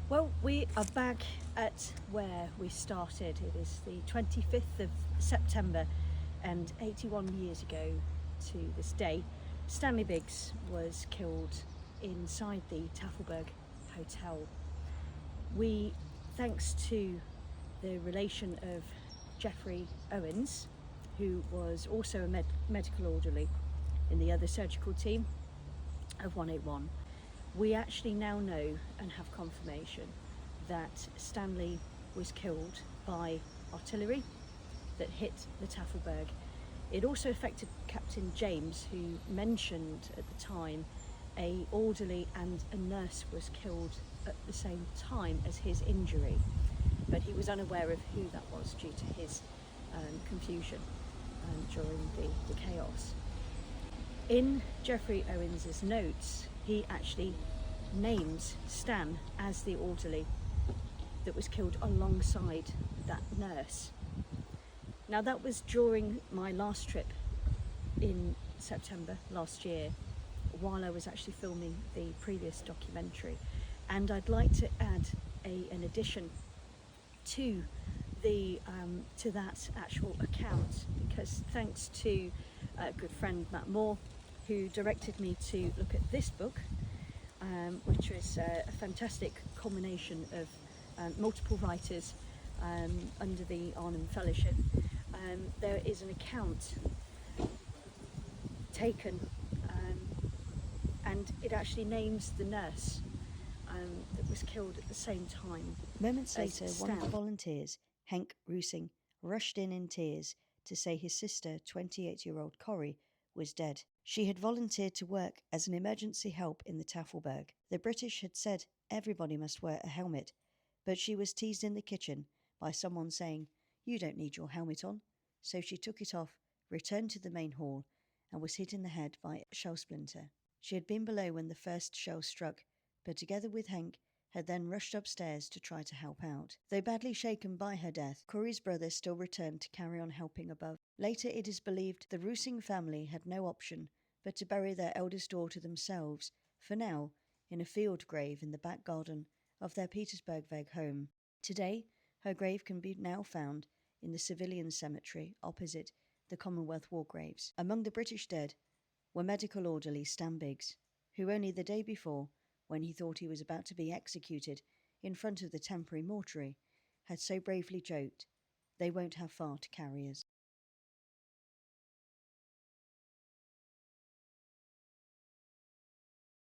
Well, we are back at where we started. It is the 25th of September, and 81 years ago to this day, Stanley Biggs was killed inside the Tafelberg Hotel. We, thanks to the relation of Geoffrey Owens, who was also a medical orderly in the other surgical team of 181, we actually now know and have confirmation that Stanley was killed by artillery that hit the Tafelberg. It also affected Captain James, who mentioned at the time a orderly and a nurse was killed at the same time as his injury, but he was unaware of who that was due to his confusion during the chaos. In Geoffrey Owens's notes, he actually names Stan as the orderly that was killed alongside that nurse. Now, that was during my last trip in September last year, while I was actually filming the previous documentary, and I'd like to add an addition to that actual account, because thanks to a good friend, Matt Moore, who directed me to look at this book, which was a fantastic culmination of multiple writers under the Arnhem Fellowship. There is an account taken, and it actually names the nurse that was killed at the same time. Moments later, one of the volunteers, Henk Roosing, rushed in tears to say his sister, 28-year-old Corrie, was dead. She had volunteered to work as an emergency help in the Tafelberg. The British had said everybody must wear a helmet, but she was teased in the kitchen by someone saying, "You don't need your helmet on." So she took it off, returned to the main hall, and was hit in the head by a shell splinter. She had been below when the first shell struck, but together with Henk, had then rushed upstairs to try to help out. Though badly shaken by her death, Corrie's brother still returned to carry on helping above. Later, it is believed the Roosing family had no option but to bury their eldest daughter themselves, for now, in a field grave in the back garden of their Petersburg Weg home. Today, her grave can be now found in the civilian cemetery opposite the Commonwealth War Graves. Among the British dead were medical orderly Stan Biggs, who only the day before, when he thought he was about to be executed in front of the temporary mortuary, had so bravely joked, "They won't have far to carry us."